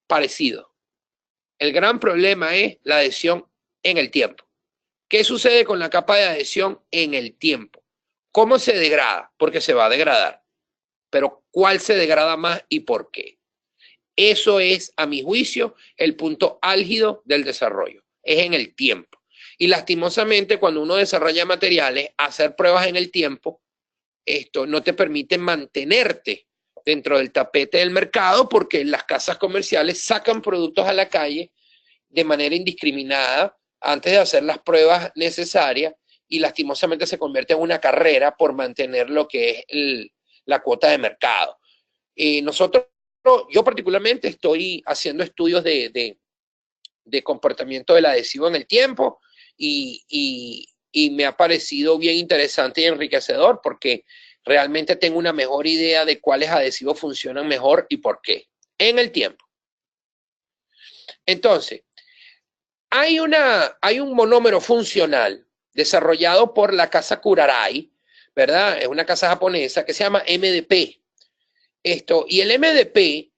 Speaker 2: parecidos. El gran problema es la adhesión en el tiempo. ¿Qué sucede con la capa de adhesión en el tiempo? ¿Cómo se degrada? Porque se va a degradar. Pero ¿cuál se degrada más y por qué? Eso es, a mi juicio, el punto álgido del desarrollo. Es en el tiempo. Y lastimosamente, cuando uno desarrolla materiales, hacer pruebas en el tiempo, esto no te permite mantenerte dentro del tapete del mercado, porque las casas comerciales sacan productos a la calle de manera indiscriminada antes de hacer las pruebas necesarias, y lastimosamente se convierte en una carrera por mantener lo que es la cuota de mercado. Yo particularmente estoy haciendo estudios de comportamiento del adhesivo en el tiempo, y y me ha parecido bien interesante y enriquecedor porque realmente tengo una mejor idea de cuáles adhesivos funcionan mejor y por qué en el tiempo. Entonces, hay un monómero funcional desarrollado por la casa Kuraray, ¿verdad? Es una casa japonesa que se llama MDP. Y el MDP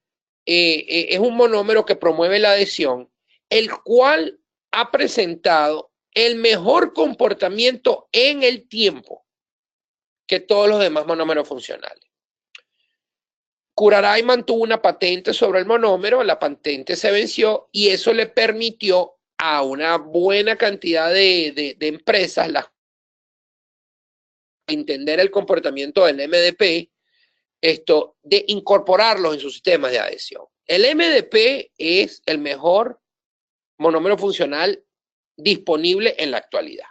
Speaker 2: es un monómero que promueve la adhesión, el cual ha presentado el mejor comportamiento en el tiempo que todos los demás monómeros funcionales. Kuraray mantuvo una patente sobre el monómero, la patente se venció y eso le permitió a una buena cantidad de empresas entender el comportamiento del MDP, de incorporarlos en sus sistemas de adhesión. El MDP es el mejor monómero funcional disponible en la actualidad.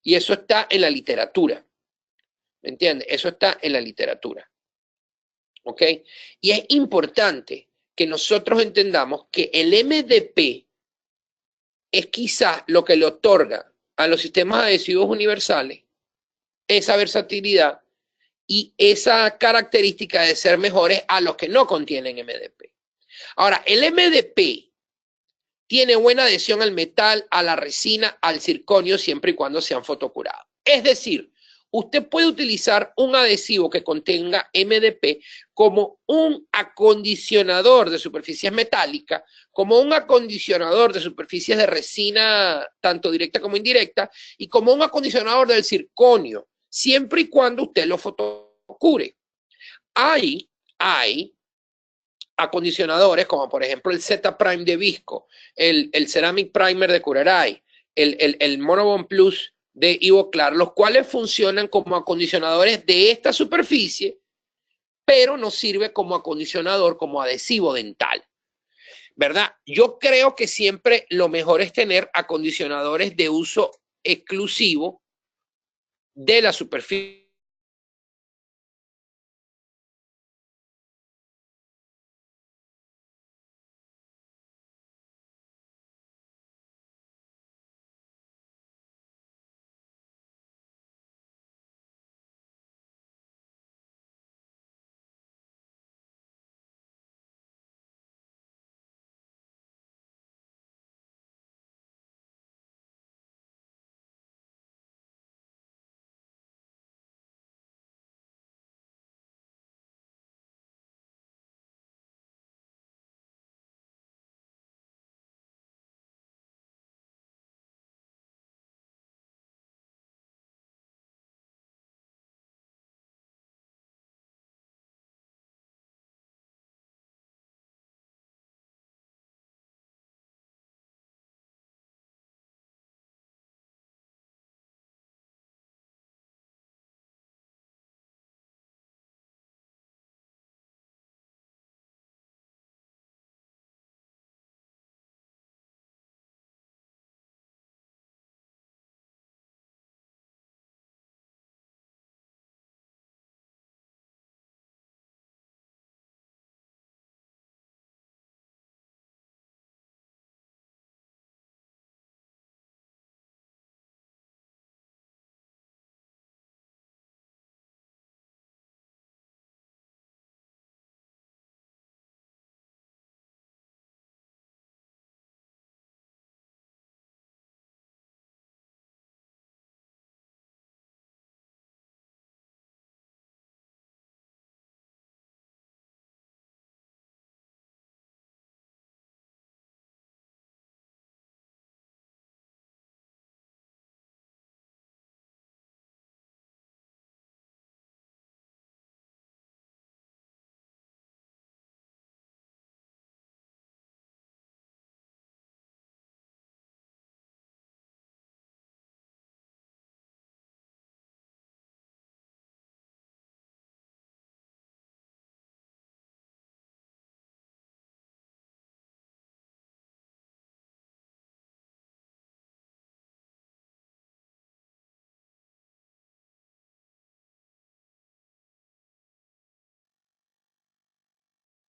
Speaker 2: Y eso está en la literatura. ¿Me entiendes? Eso está en la literatura. ¿Ok? Y es importante que nosotros entendamos que el MDP es quizá lo que le otorga a los sistemas adhesivos universales esa versatilidad y esa característica de ser mejores a los que no contienen MDP. Ahora, el MDP tiene buena adhesión al metal, a la resina, al circonio, siempre y cuando sean fotocurados. Es decir, usted puede utilizar un adhesivo que contenga MDP como un acondicionador de superficies metálicas, como un acondicionador de superficies de resina, tanto directa como indirecta, y como un acondicionador del circonio, siempre y cuando usted lo fotocure. Hay acondicionadores como por ejemplo el Z Prime de Visco, el Ceramic Primer de Kuraray, el Monobond Plus de Ivoclar, los cuales funcionan como acondicionadores de esta superficie, pero no sirve como acondicionador, como adhesivo dental, ¿verdad? Yo creo que siempre lo mejor es tener acondicionadores de uso exclusivo de la superficie.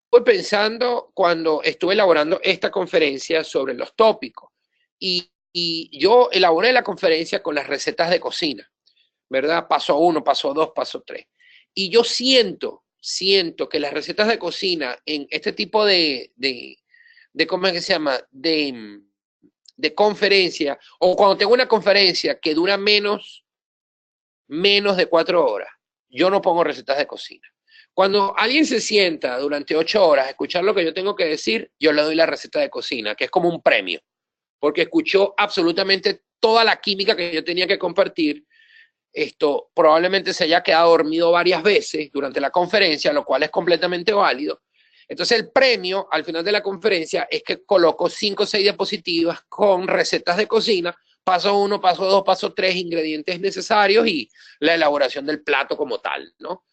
Speaker 2: Estoy pensando cuando estuve elaborando esta conferencia sobre los tópicos y y yo elaboré la conferencia con las recetas de cocina, ¿verdad? Paso 1, paso 2, paso 3. Y yo siento que las recetas de cocina en este tipo ¿cómo es que se llama? De conferencia, o cuando tengo una conferencia que dura menos de 4 horas, yo no pongo recetas de cocina. Cuando alguien se sienta durante 8 horas a escuchar lo que yo tengo que decir, yo le doy la receta de cocina, que es como un premio, porque escuchó absolutamente toda la química que yo tenía que compartir. Esto probablemente se haya quedado dormido varias veces durante la conferencia, lo cual es completamente válido. Entonces el premio al final de la conferencia es que coloco 5 o 6 diapositivas con recetas de cocina, paso 1, paso 2, paso 3, ingredientes necesarios y la elaboración del plato como tal, ¿no?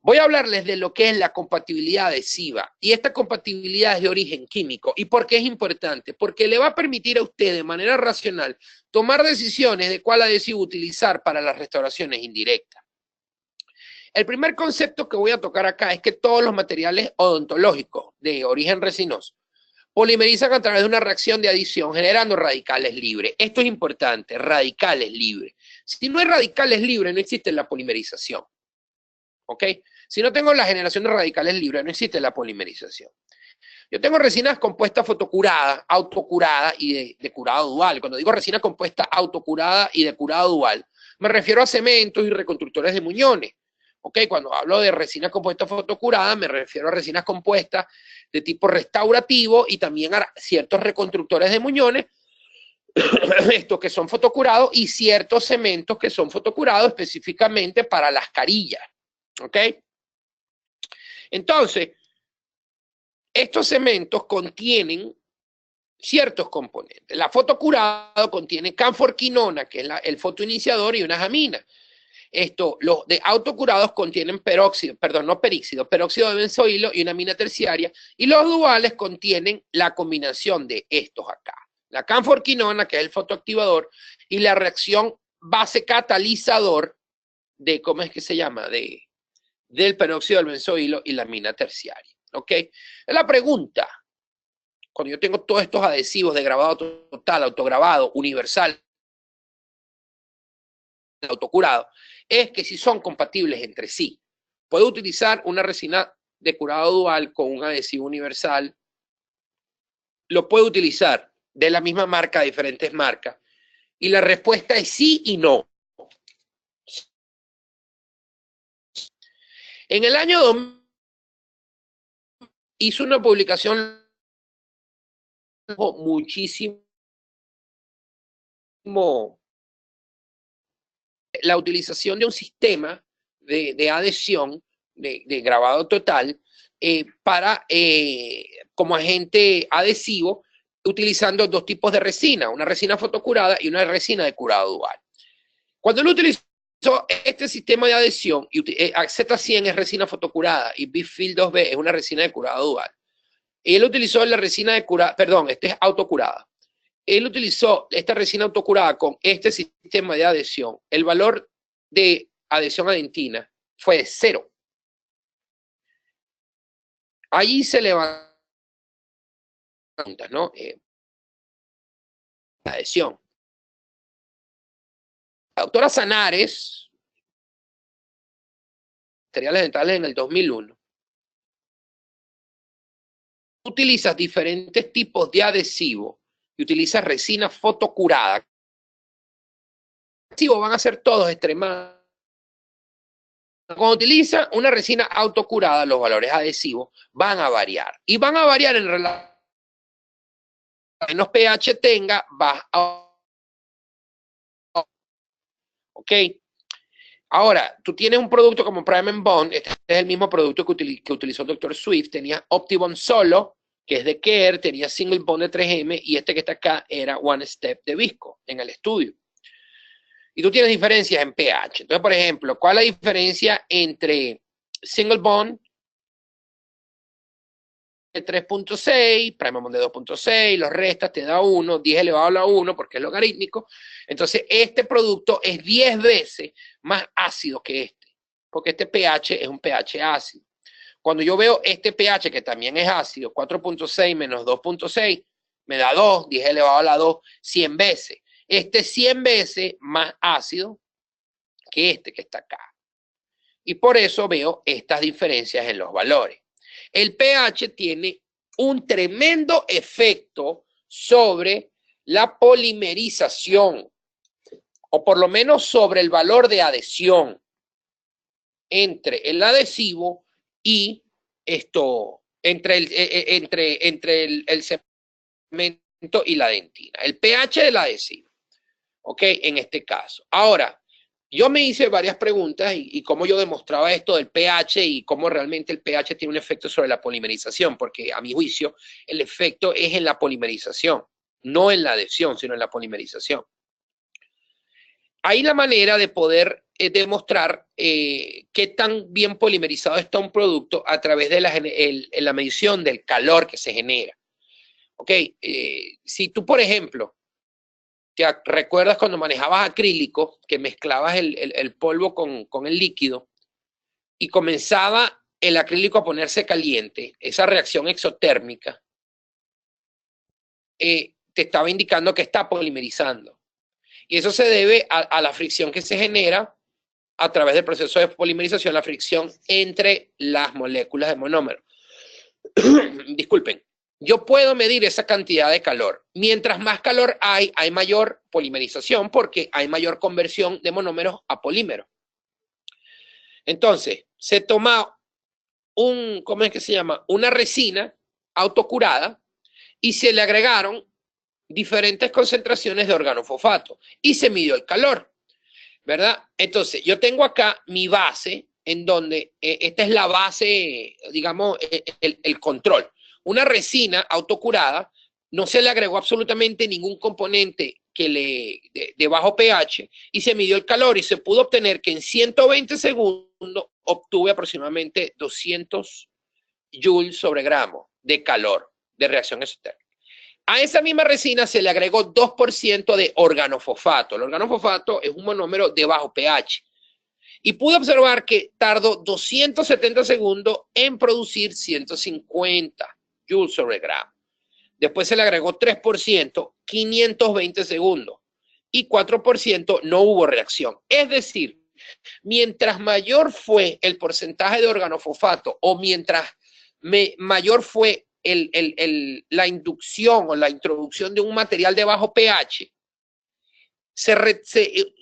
Speaker 2: Voy a hablarles de lo que es la compatibilidad adhesiva, y esta compatibilidad es de origen químico. ¿Y por qué es importante? Porque le va a permitir a usted de manera racional tomar decisiones de cuál adhesivo utilizar para las restauraciones indirectas. El primer concepto que voy a tocar acá es que todos los materiales odontológicos de origen resinoso polimerizan a través de una reacción de adición generando radicales libres. Esto es importante, radicales libres. Si no hay radicales libres, no existe la polimerización. ¿Ok? Si no tengo la generación de radicales libres, no existe la polimerización. Yo tengo resinas compuestas fotocuradas, autocuradas y de curado dual. Cuando digo resina compuesta autocurada y de curado dual, me refiero a cementos y reconstructores de muñones. ¿Ok? Cuando hablo de resinas compuestas fotocuradas, me refiero a resinas compuestas de tipo restaurativo y también a ciertos reconstructores de muñones, estos que son fotocurados, y ciertos cementos que son fotocurados específicamente para las carillas. ¿Ok? Entonces, estos cementos contienen ciertos componentes. La fotocurado contiene canforquinona, que es el fotoiniciador, y unas aminas. Los de autocurados contienen peróxido de benzoilo y una amina terciaria, y los duales contienen la combinación de estos acá. La canforquinona, que es el fotoactivador, y la reacción base catalizador ¿cómo es que se llama? Del peróxido del benzoilo y la amina terciaria. ¿Ok? La pregunta, cuando yo tengo todos estos adhesivos de grabado total, autograbado, universal, autocurado, es que si son compatibles entre sí. ¿Puedo utilizar una resina de curado dual con un adhesivo universal? ¿Lo puedo utilizar de la misma marca a diferentes marcas? Y la respuesta es sí y no. En el año 2000 hizo una publicación muchísimo la utilización de un sistema de adhesión de grabado total como agente adhesivo, utilizando dos tipos de resina, una resina fotocurada y una resina de curado dual. Cuando él utilizó este sistema de adhesión, Z100 es resina fotocurada y Bifil 2B es una resina de curado dual. Y él utilizó la resina de curada, perdón, este es autocurada. Él utilizó esta resina autocurada con este sistema de adhesión. El valor de adhesión adentina fue de 0. Allí se levantan, ¿no? La adhesión. La doctora Sanares, materiales dentales en el 2001, utilizas diferentes tipos de adhesivo y utilizas resina fotocurada. Los adhesivos van a ser todos extremados. Cuando utiliza una resina autocurada, los valores adhesivos van a variar. Y van a variar en relación a menos pH tenga, va a... ¿Ok? Ahora, tú tienes un producto como Prime and Bond, este es el mismo producto que utilizó el Dr. Swift, tenía OptiBond solo, que es de Care, tenía Single Bond de 3M, y este que está acá era One Step de Visco, en el estudio. Y tú tienes diferencias en pH. Entonces, por ejemplo, ¿cuál es la diferencia entre Single Bond de 3.6, Prime Bond de 2.6, los restas, te da 1, 10 elevado a la 1, porque es logarítmico? Entonces, este producto es 10 veces más ácido que este, porque este pH es un pH ácido. Cuando yo veo este pH, que también es ácido, 4.6 menos 2.6, me da 2, 10 elevado a la 2, 100 veces. Este es 100 veces más ácido que este que está acá. Y por eso veo estas diferencias en los valores. El pH tiene un tremendo efecto sobre la polimerización, o por lo menos sobre el valor de adhesión entre el adhesivo y entre el cemento y la dentina. El pH del adhesivo, ¿ok? En este caso. Ahora, yo me hice varias preguntas y cómo yo demostraba esto del pH y cómo realmente el pH tiene un efecto sobre la polimerización, porque a mi juicio el efecto es en la polimerización, no en la adhesión, sino en la polimerización. Hay la manera de poder demostrar qué tan bien polimerizado está un producto a través de la medición del calor que se genera. ¿Ok? Si tú, por ejemplo, ¿te recuerdas cuando manejabas acrílico, que mezclabas el polvo con el líquido y comenzaba el acrílico a ponerse caliente? Esa reacción exotérmica te estaba indicando que está polimerizando. Y eso se debe a la fricción que se genera a través del proceso de polimerización, la fricción entre las moléculas de monómero. Disculpen. Yo puedo medir esa cantidad de calor. Mientras más calor hay mayor polimerización porque hay mayor conversión de monómeros a polímeros. Entonces, se toma ¿cómo es que se llama? Una resina autocurada y se le agregaron diferentes concentraciones de organofosfato y se midió el calor, ¿verdad? Entonces, yo tengo acá mi base en donde esta es la base, digamos, el control. Una resina autocurada, no se le agregó absolutamente ningún componente de bajo pH y se midió el calor y se pudo obtener que en 120 segundos obtuve aproximadamente 200 joules sobre gramo de calor de reacción exotérmica. A esa misma resina se le agregó 2% de organofosfato. El organofosfato es un monómero de bajo pH. Y pude observar que tardó 270 segundos en producir 150 joules sobre gramo. Después se le agregó 3%, 520 segundos. Y 4% no hubo reacción. Es decir, mientras mayor fue el porcentaje de organofosfato o mientras mayor fue la inducción o la introducción de un material de bajo pH,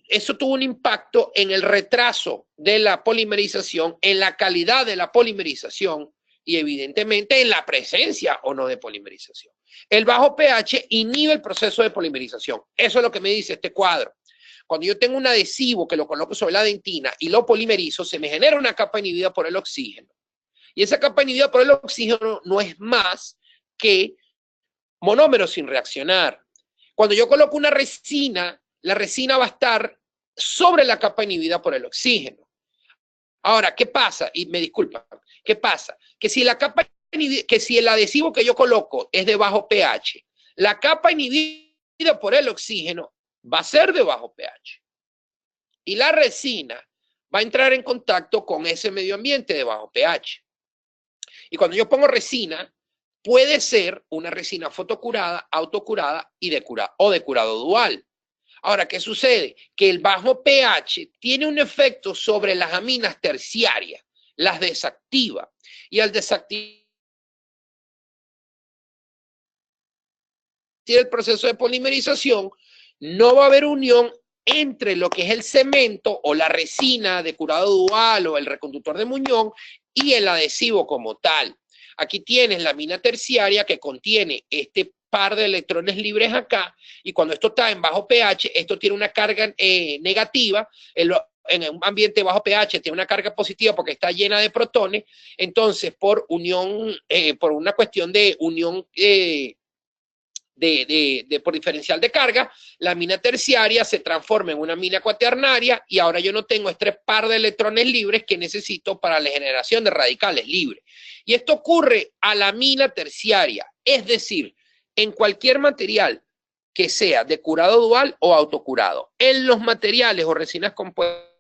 Speaker 2: eso tuvo un impacto en el retraso de la polimerización, en la calidad de la polimerización y evidentemente en la presencia o no de polimerización. El bajo pH inhibe el proceso de polimerización. Eso es lo que me dice este cuadro. Cuando yo tengo un adhesivo que lo coloco sobre la dentina y lo polimerizo, se me genera una capa inhibida por el oxígeno. Y esa capa inhibida por el oxígeno no es más que monómeros sin reaccionar. Cuando yo coloco una resina, la resina va a estar sobre la capa inhibida por el oxígeno. Ahora, ¿qué pasa? Y me disculpan, ¿qué pasa? Que si el adhesivo que yo coloco es de bajo pH, la capa inhibida por el oxígeno va a ser de bajo pH. Y la resina va a entrar en contacto con ese medio ambiente de bajo pH. Y cuando yo pongo resina, puede ser una resina fotocurada, autocurada o de curado dual. Ahora, ¿qué sucede? Que el bajo pH tiene un efecto sobre las aminas terciarias, las desactiva. Y al desactivar el proceso de polimerización, no va a haber unión entre lo que es el cemento o la resina de curado dual o el reconductor de muñón y el adhesivo como tal. Aquí tienes la amina terciaria que contiene este par de electrones libres acá y cuando esto está en bajo pH, esto tiene una carga negativa. En un ambiente bajo pH tiene una carga positiva porque está llena de protones. Entonces, por una cuestión de unión por diferencial de carga, la amina terciaria se transforma en una amina cuaternaria y ahora yo no tengo este par de electrones libres que necesito para la generación de radicales libres. Y esto ocurre a la amina terciaria, es decir, en cualquier material que sea de curado dual o autocurado. En los materiales o resinas compuestas